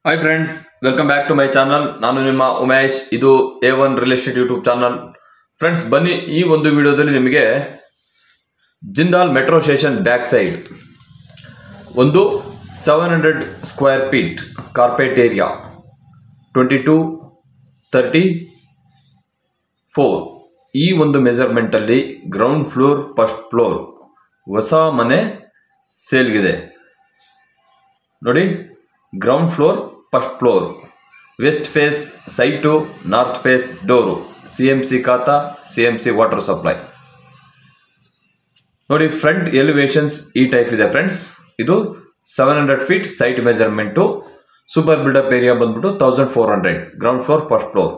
Hi friends, welcome back to my channel. ನಾನು ನಿಮ್ಮ ಉಮೇಶ್. ಇದು A1 real estate YouTube channel. Friends, ಬನ್ನಿ ಈ ಒಂದು ವಿಡಿಯೋದಲ್ಲಿ ನಿಮಗೆ Jindal metro station back side ಒಂದು 700 ಸ್ಕ್ವೇರ್ ಫೀಟ್ ಕಾರ್ಪೆಟ್ ಏರಿಯಾ 2234 ಈ ಒಂದು ಮೆಜರ್ಮೆಂಟ್ ಅಲ್ಲಿ ಗ್ರೌಂಡ್ ಫ್ಲೋರ್ ಫಸ್ಟ್ ಫ್ಲೋರ್ ಹೊಸ ಮನೆ ಸೇಲ್ಗಿದೆ ನೋಡಿ. Ground floor first floor, west face site, north face door, CMC khata, CMC water supply ನೋಡಿ. ಫ್ರಂಟ್ ಎಲಿವೇಶನ್ಸ್ ಈ ಟೈಪ್ ಇದೆ ಫ್ರೆಂಡ್ಸ್. ಇದು 700 feet site measurement. Super build up area ಬಂದ್ಬಿಟ್ಟು 1400. Ground floor first floor.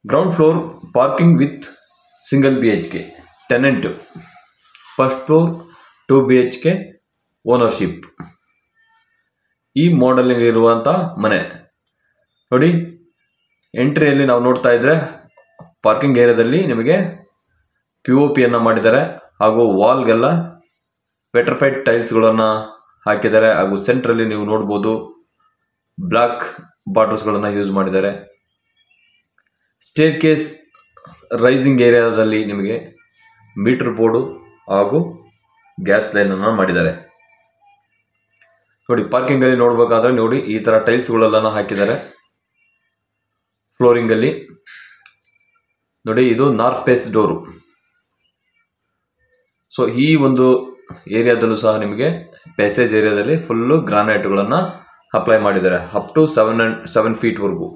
Ground floor parking with single BHK tenant. First floor 2 BHK ownership. ಈ modelling ಇರುವಂಥ ಮನೆ ನೋಡಿ. ಎಂಟ್ರಿಯಲ್ಲಿ ನಾವು ನೋಡ್ತಾ ಇದ್ರೆ ಪಾರ್ಕಿಂಗ್ ಏರಿಯಾದಲ್ಲಿ ನಿಮಗೆ POP ಮಾಡಿದ್ದಾರೆ, ಹಾಗೂ ವಾಲ್ಗೆಲ್ಲ ಪೆಟ್ರಿಫೈಡ್ ಟೈಲ್ಸ್ಗಳನ್ನು ಹಾಕಿದ್ದಾರೆ, ಹಾಗೂ ಸೆಂಟ್ರಲ್ಲಿ ನೀವು ನೋಡ್ಬೋದು ಬ್ಲ್ಯಾಕ್ ಬಾರ್ಡರ್ಸ್ಗಳನ್ನು ಯೂಸ್ ಮಾಡಿದ್ದಾರೆ. ಸ್ಟೇರ್ ಕೇಸ್ ರೈಸಿಂಗ್ ಏರಿಯಾದಲ್ಲಿ ನಿಮಗೆ ಮೀಟರ್ ಬೋರ್ಡು ಹಾಗೂ ಗ್ಯಾಸ್ ಲೈನನ್ನು ಮಾಡಿದ್ದಾರೆ ನೋಡಿ. ಪಾರ್ಕಿಂಗಲ್ಲಿ ನೋಡಬೇಕಾದ್ರೆ ನೋಡಿ ಈ ಥರ ಟೈಲ್ಸ್ಗಳೆಲ್ಲ ಹಾಕಿದ್ದಾರೆ ಫ್ಲೋರಿಂಗಲ್ಲಿ ನೋಡಿ. ಇದು ನಾರ್ತ್ ಫೇಸ್ ಡೋರು. ಸೊ ಈ ಒಂದು ಏರಿಯಾದಲ್ಲೂ ಸಹ ನಿಮಗೆ ಪ್ಯಾಸೇಜ್ ಏರಿಯಾದಲ್ಲಿ ಫುಲ್ಲು ಗ್ರಾನೈಟ್ಗಳನ್ನು ಅಪ್ಲೈ ಮಾಡಿದ್ದಾರೆ ಅಪ್ ಟು 7 ಫೀಟ್ವರೆಗೂ,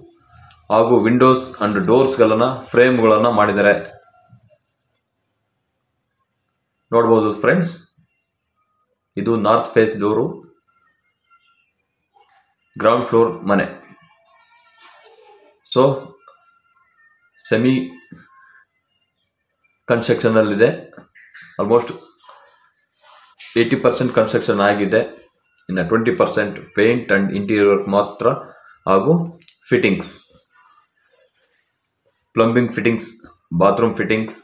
ಹಾಗೂ ವಿಂಡೋಸ್ ಅಂಡ್ ಡೋರ್ಸ್ಗಳನ್ನು ಫ್ರೇಮ್ಗಳನ್ನು ಮಾಡಿದ್ದಾರೆ ನೋಡ್ಬೋದು ಫ್ರೆಂಡ್ಸ್. ಇದು north face door, ground floor ಮನೆ. ಸೊ ಸೆಮಿ ಕನ್ಸ್ಟ್ರಕ್ಷನಲ್ಲಿದೆ. ಆಲ್ಮೋಸ್ಟ್ 80% ಕನ್ಸ್ಟ್ರಕ್ಷನ್ ಆಗಿದೆ. ಇನ್ನು 20% ಪೇಂಟ್ ಆ್ಯಂಡ್ ಇಂಟೀರಿಯರ್ ವರ್ಕ್ ಮಾತ್ರ, ಹಾಗೂ fittings, plumbing fittings, bathroom fittings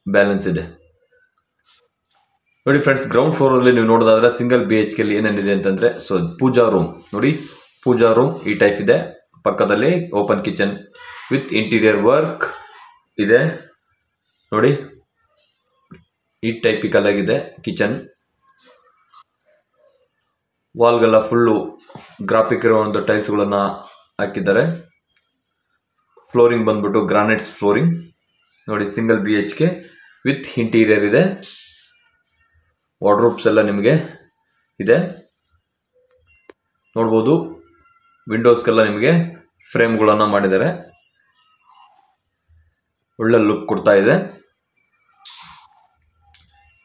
balance ಇದೆ ನೋಡಿ ಫ್ರೆಂಡ್ಸ್. ಗ್ರೌಂಡ್ ಫ್ಲೋರಲ್ಲಿ ನೀವು ನೋಡೋದಾದ್ರೆ ಸಿಂಗಲ್ BHK ಏನೇನಿದೆ ಅಂತಂದರೆ, ಸೊ ಪೂಜಾ ರೂಮ್ ನೋಡಿ. ಪೂಜಾ ರೂಮ್ ಈ ಟೈಪ್ ಇದೆ. ಪಕ್ಕದಲ್ಲಿ open kitchen with interior work ಇದೆ ನೋಡಿ. ಈ ಟೈಪಿಕಲ್ ಆಗಿದೆ ಕಿಚನ್. ವಾಲ್ಗೆಲ್ಲ ಫುಲ್ಲು ಗ್ರಾಫಿಕ್ ಇರೋ ಒಂದು ಟೈಲ್ಸ್ಗಳನ್ನು ಹಾಕಿದ್ದಾರೆ. ಫ್ಲೋರಿಂಗ್ ಬಂದ್ಬಿಟ್ಟು ಗ್ರಾನೈಟ್ಸ್ ಫ್ಲೋರಿಂಗ್ ನೋಡಿ. ಸಿಂಗಲ್ BHK ವಿತ್ ಇಂಟೀರಿಯರ್ ಇದೆ. ವಾರ್ಡ್ರೋಬ್ಸ್ ಎಲ್ಲ ನಿಮಗೆ ಇದೆ ನೋಡ್ಬೋದು. ವಿಂಡೋಸ್ಗೆಲ್ಲ ನಿಮಗೆ ಫ್ರೇಮ್ಗಳನ್ನು ಮಾಡಿದ್ದಾರೆ, ಒಳ್ಳೆ ಲುಕ್ ಕೊಡ್ತಾ ಇದೆ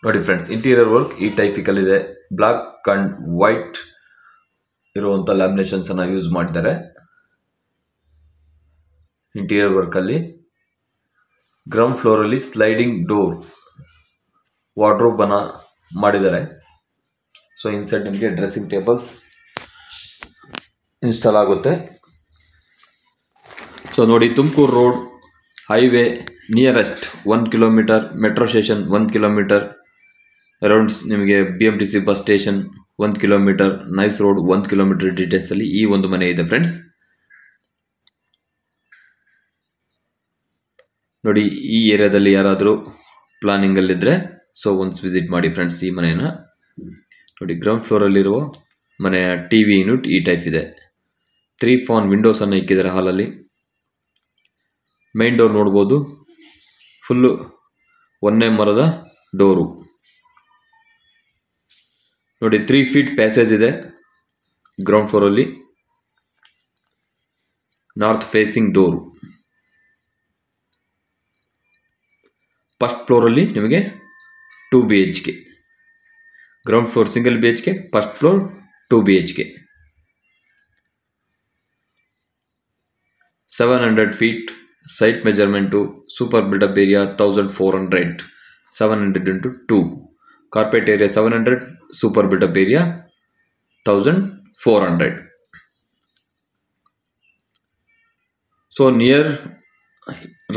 ನೋಡಿ ಫ್ರೆಂಡ್ಸ್. ಇಂಟೀರಿಯರ್ ವರ್ಕ್ ಈ ಟೈಪಿಕಲ್ ಇದೆ. ಬ್ಲ್ಯಾಕ್ ಅಂಡ್ ವೈಟ್ ಇರುವಂಥ ಲ್ಯಾಮಿನೇಷನ್ಸನ್ನು ಯೂಸ್ ಮಾಡಿದ್ದಾರೆ ಇಂಟೀರಿಯರ್ ವರ್ಕಲ್ಲಿ. ಗ್ರೌಂಡ್ ಫ್ಲೋರಲ್ಲಿ ಸ್ಲೈಡಿಂಗ್ ಡೋರ್ ವಾರ್ಡ್ರೋಬನ್ನು ಮಾಡಿದ್ದಾರೆ. ಸೊ ಇನ್ಸೈಡ್ ನಿಮಗೆ ಡ್ರೆಸ್ಸಿಂಗ್ ಟೇಬಲ್ಸ್ ಇನ್ಸ್ಟಾಲ್ ಆಗುತ್ತೆ. ಸೊ ನೋಡಿ, Tumakuru road highway nearest 1 kilometre, metro station 1 kilometre, arounds ನಿಮಗೆ BMTC bus station 1 kilometre, nice road 1 kilometre ಡಿಸ್ಟೆನ್ಸಲ್ಲಿ ಈ ಒಂದು ಮನೆ ಇದೆ ಫ್ರೆಂಡ್ಸ್ ನೋಡಿ. ಈ ಏರಿಯಾದಲ್ಲಿ ಯಾರಾದರೂ ಪ್ಲಾನಿಂಗಲ್ಲಿದ್ದರೆ ಸೊ ಒನ್ಸ್ ವಿಸಿಟ್ ಮಾಡಿ ಫ್ರೆಂಡ್ಸ್ ಈ ಮನೆಯನ್ನು ನೋಡಿ. ಗ್ರೌಂಡ್ ಫ್ಲೋರಲ್ಲಿರುವ ಮನೆಯ TV ಯೂನಿಟ್ ಈ ಟೈಪ್ ಇದೆ. 3 ಫಾನ್ ವಿಂಡೋಸನ್ನು ಇಕ್ಕಿದ್ದಾರೆ ಹಾಲಲ್ಲಿ. ಮೈನ್ ಡೋರ್ ನೋಡ್ಬೋದು, ಫುಲ್ಲು ಒಂದೇ ಮರದ ಡೋರು ನೋಡಿ. 3 ಫೀಟ್ ಪ್ಯಾಸೇಜ್ ಇದೆ ಗ್ರೌಂಡ್ ಫ್ಲೋರಲ್ಲಿ. North facing door. ಫಸ್ಟ್ ಫ್ಲೋರಲ್ಲಿ ನಿಮಗೆ 2 BHK. Ground floor single BHK, first floor 2 BHK. 700 feet site measurement. Super build up area 1400. 700 into 2. Carpet area 700, super build up area 1400. So near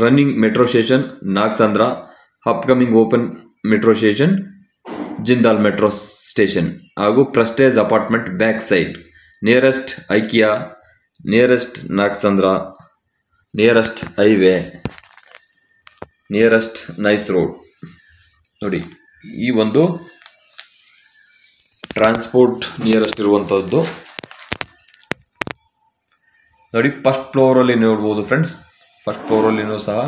running metro station Nagasandra, upcoming open metro station Jindal metro station ಹಾಗೂ Prestige apartment back side, nearest IKEA, nearest Nagasandra, nearest highway, nearest nice road. ನೋಡಿ ಈ ಒಂದು transport nearest ಇರುವಂಥದ್ದು. ನೋಡಿ first ಫ್ಲೋರಲ್ಲಿ ನೋಡ್ಬೋದು friends. First ಫ್ಲೋರಲ್ಲಿನೂ ಸಹ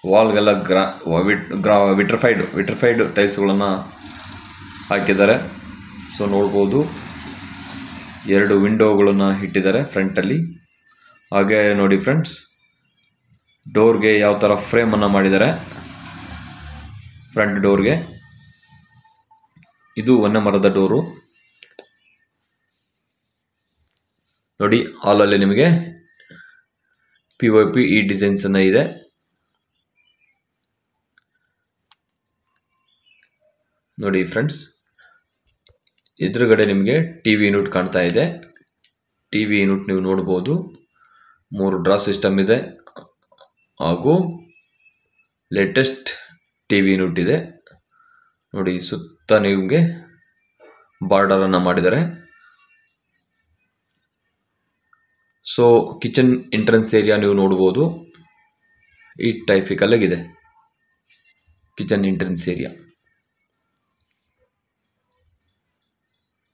ವಾಲ್ಗೆಲ್ಲ vitrified ಟೈಲ್ಸ್ಗಳನ್ನು ಹಾಕಿದ್ದಾರೆ. So ನೋಡ್ಬೋದು 2 ವಿಂಡೋಗಳನ್ನು ಇಟ್ಟಿದ್ದಾರೆ ಫ್ರಂಟಲ್ಲಿ. ಹಾಗೆ ನೋಡಿ ಫ್ರೆಂಡ್ಸ್, ಡೋರ್ಗೆ ಯಾವ ಥರ ಫ್ರೇಮನ್ನು ಮಾಡಿದ್ದಾರೆ ಫ್ರಂಟ್ ಡೋರ್ಗೆ. ಇದು ಹೊನ್ನೆ ಮರದ ಡೋರು. ನೋಡಿ ಹಾಲಲ್ಲಿ ನಿಮಗೆ POP ಈ ಡಿಸೈನ್ಸ್ ಅನ್ನ ಇದೆ. ನೋಡಿ ಫ್ರೆಂಡ್ಸ್, ಎದುರುಗಡೆ ನಿಮಗೆ TV ಯೂನಿಟ್ ಕಾಣ್ತಾ ಇದೆ. TV ಯೂನಿಟ್ ನೀವು ನೋಡ್ಬೋದು. 3 ಡ್ರಾ ಸಿಸ್ಟಮ್ ಇದೆ ಹಾಗೂ ಲೇಟೆಸ್ಟ್ TV ಯೂನಿಟ್ ಇದೆ. ನೋಡಿ ಸುತ್ತ ನಿಮಗೆ ಬಾರ್ಡರನ್ನು ಮಾಡಿದ್ದಾರೆ. ಸೊ ಕಿಚನ್ ಎಂಟ್ರೆನ್ಸ್ ಏರಿಯಾ ನೀವು ನೋಡ್ಬೋದು. ಈ ಟೈಪಿಕಲ್ಲಾಗಿದೆ ಕಿಚನ್ ಎಂಟ್ರೆನ್ಸ್ ಏರಿಯಾ.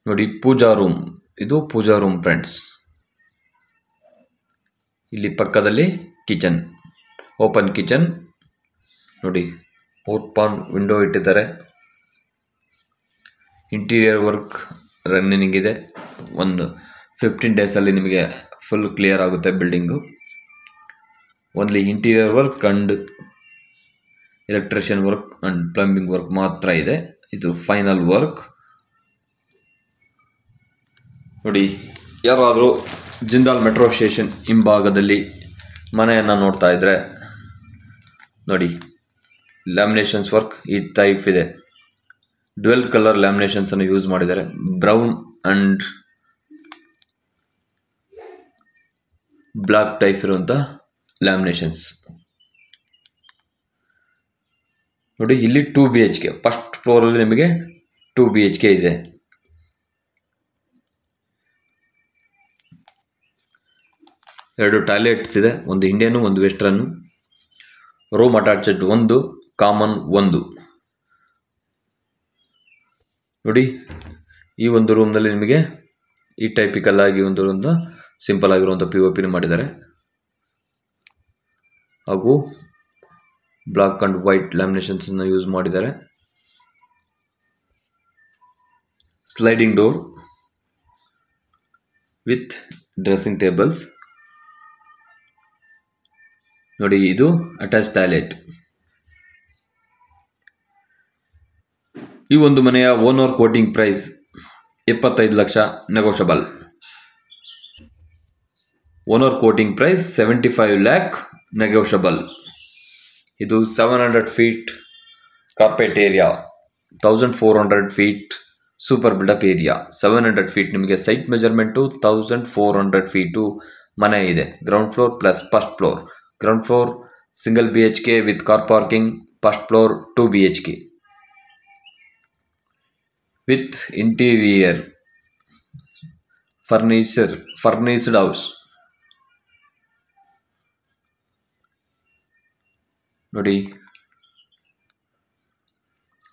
ನೋಡಿ ಪೂಜಾ ರೂಮ್, ಇದು ಪೂಜಾ ರೂಮ್ ಫ್ರೆಂಡ್ಸ್. ಇಲ್ಲಿ ಪಕ್ಕದಲ್ಲಿ ಕಿಚನ್, ಓಪನ್ ಕಿಚನ್. ನೋಡಿ ಓಪನ್ ವಿಂಡೋ ಇಟ್ಟಿದ್ದಾರೆ. ಇಂಟೀರಿಯರ್ ವರ್ಕ್ ರನ್ನಿಂಗ್ ಇದೆ. ಒಂದು 15 ಡೇಸಲ್ಲಿ ನಿಮಗೆ ಫುಲ್ ಕ್ಲಿಯರ್ ಆಗುತ್ತೆ building. Only interior work and electrician work and plumbing work ಮಾತ್ರ ಇದೆ. ಇದು ಫೈನಲ್ ವರ್ಕ್. ನೋಡಿ ಯಾರಾದರೂ ಜಿಂದಾಲ್ ಮೆಟ್ರೋ ಸ್ಟೇಷನ್ ಹಿಂಭಾಗದಲ್ಲಿ ಮನೆಯನ್ನು ನೋಡ್ತಾ ಇದ್ದರೆ ನೋಡಿ ಲ್ಯಾಮಿನೇಷನ್ಸ್ ವರ್ಕ್ ಈ ಟೈಪ್ ಇದೆ. ಡ್ಯುಯಲ್ ಕಲರ್ ಲ್ಯಾಮಿನೇಷನ್ಸನ್ನು ಯೂಸ್ ಮಾಡಿದ್ದಾರೆ. ಬ್ರೌನ್ ಅಂಡ್ ಬ್ಲಾಕ್ ಟೈಪ್ ಇರುವಂಥ ಲ್ಯಾಮಿನೇಷನ್ಸ್. ನೋಡಿ ಇಲ್ಲಿ 2 BHK, ಫಸ್ಟ್ ಫ್ಲೋರಲ್ಲಿ ನಿಮಗೆ 2 BHK ಇದೆ. ಎರಡು ಟಾಯ್ಲೆಟ್ಸ್ ಇದೆ, ಒಂದು ಇಂಡಿಯನ್ ಒಂದು ವೆಸ್ಟರ್ನ್. Room attached 1, common 1. ನೋಡಿ ಈ ಒಂದು ರೂಮ್ನಲ್ಲಿ ನಿಮಗೆ ಈ ಟೈಪಿಕಲ್ ಆಗಿ ಒಂದು ಸಿಂಪಲ್ ಆಗಿರುವಂಥ POP ಮಾಡಿದ್ದಾರೆ ಹಾಗೂ ಬ್ಲಾಕ್ ಅಂಡ್ ವೈಟ್ ಲ್ಯಾಮಿನೇಷನ್ಸ್ ಅನ್ನು ಯೂಸ್ ಮಾಡಿದ್ದಾರೆ. Sliding door with dressing tables. ನೋಡಿ ಇದು ಅಟ್ಯಾಚ್ ಟಾಯ್ಲೆಟ್. ಈ ಒಂದು ಮನೆಯ owner quoting price 25 lakh, negotiable. Owner quoting price 75 lakh, negotiable. ಇದು 700 feet carpet area, 1400 feet super build up area. 700 feet ನಿಮಗೆ ಸೈಟ್ ಮೆಜರ್ಮೆಂಟು, 1400 feet ಮನೆ ಇದೆ. Ground floor plus first floor. Ground floor single BHK with car parking, first floor 2 BHK with interior furnished house. ನೋಡಿ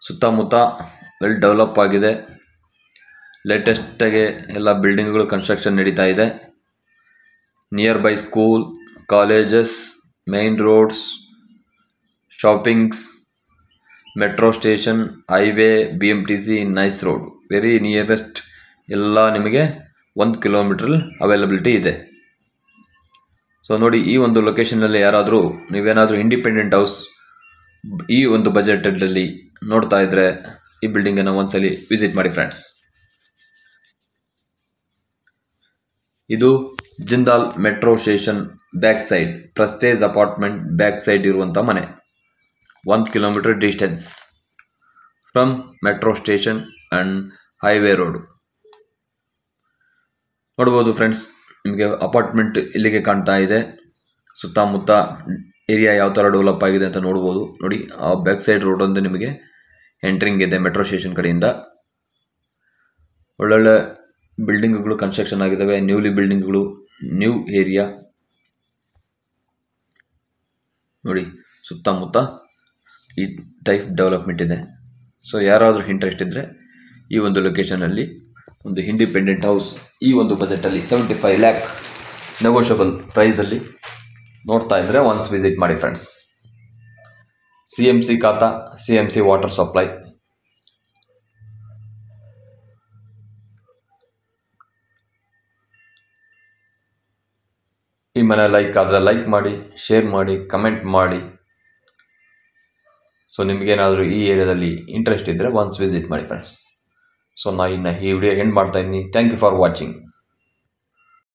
ಸುತ್ತಮುತ್ತ well develop ಆಗಿದೆ. ಲೇಟೆಸ್ಟಾಗಿ ಎಲ್ಲ ಬಿಲ್ಡಿಂಗ್ಗಳು construction ನಡೀತಾ ಇದೆ. Near by school, colleges, main roads, shoppings, metro station, highway, BMTC, nice road, very nearest ಎಲ್ಲ ನಿಮಗೆ 1 kilometer availability ಇದೆ. So ನೋಡಿ ಈ ಒಂದು ಲೊಕೇಶನ್ನಲ್ಲಿ ನೀವೇನಾದರೂ ಇಂಡಿಪೆಂಡೆಂಟ್ ಹೌಸ್ ಈ ಒಂದು ಬಜೆಟಲ್ಲಿ ನೋಡ್ತಾ ಇದ್ದರೆ ಈ ಬಿಲ್ಡಿಂಗನ್ನು ಒಂದ್ಸಲಿ ವಿಸಿಟ್ ಮಾಡಿ ಫ್ರೆಂಡ್ಸ್. ಇದು Jindal metro station back side, prestige apartment back side ಇರುವಂಥ ಮನೆ. 1 kilometer distance from metro station and highway road. ನೋಡ್ಬೋದು ಫ್ರೆಂಡ್ಸ್, ನಿಮಗೆ ಅಪಾರ್ಟ್ಮೆಂಟ್ ಇಲ್ಲಿಗೆ ಕಾಣ್ತಾ ಇದೆ. ಸುತ್ತಮುತ್ತ ಏರಿಯಾ ಯಾವ ಥರ ಡೆವಲಪ್ ಆಗಿದೆ ಅಂತ ನೋಡ್ಬೋದು. ನೋಡಿ ಆ ಬ್ಯಾಕ್ ಸೈಡ್ ರೋಡ್ ಒಂದು ನಿಮಗೆ ಎಂಟ್ರಿಂಗ್ ಇದೆ ಮೆಟ್ರೋ ಸ್ಟೇಷನ್ ಕಡೆಯಿಂದ. ಒಳ್ಳೊಳ್ಳೆ ಬಿಲ್ಡಿಂಗ್ಗಳು ಕನ್ಸ್ಟ್ರಕ್ಷನ್ ಆಗಿದ್ದಾವೆ, ನ್ಯೂಲಿ ಬಿಲ್ಡಿಂಗ್ಗಳು, ನ್ಯೂ ಏರಿಯಾ ನೋಡಿ. ಸುತ್ತಮುತ್ತ ಈ ಟೈಪ್ ಡೆವಲಪ್ಮೆಂಟ್ ಇದೆ. ಸೊ ಯಾರಾದರೂ ಇಂಟ್ರೆಸ್ಟ್ ಇದ್ದರೆ ಈ ಒಂದು ಲೊಕೇಶನಲ್ಲಿ ಒಂದು ಇಂಡಿಪೆಂಡೆಂಟ್ ಹೌಸ್ ಈ ಒಂದು ಬಜೆಟಲ್ಲಿ 75 lakh ನೆಗೋಷಿಯಬಲ್ ಪ್ರೈಸಲ್ಲಿ ನೋಡ್ತಾ ಇದ್ದರೆ ಒನ್ಸ್ ವಿಸಿಟ್ ಮಾಡಿ friends. CMC khata, CMC water supply. ಈ ಮನೆ ಲೈಕ್ ಆದರೆ ಲೈಕ್ ಮಾಡಿ, ಶೇರ್ ಮಾಡಿ, ಕಮೆಂಟ್ ಮಾಡಿ. ಸೊ ನಿಮಗೇನಾದರೂ ಈ ಏರಿಯಾದಲ್ಲಿ ಇಂಟ್ರೆಸ್ಟ್ ಇದ್ದರೆ ಒನ್ಸ್ ವಿಸಿಟ್ ಮಾಡಿ ಫ್ರೆಂಡ್ಸ್. ಸೊ ನಾನು ಇನ್ನು ಈ ವಿಡಿಯೋ ಎಂಡ್ ಮಾಡ್ತಾ ಇದ್ದೀನಿ. Thank you for watching.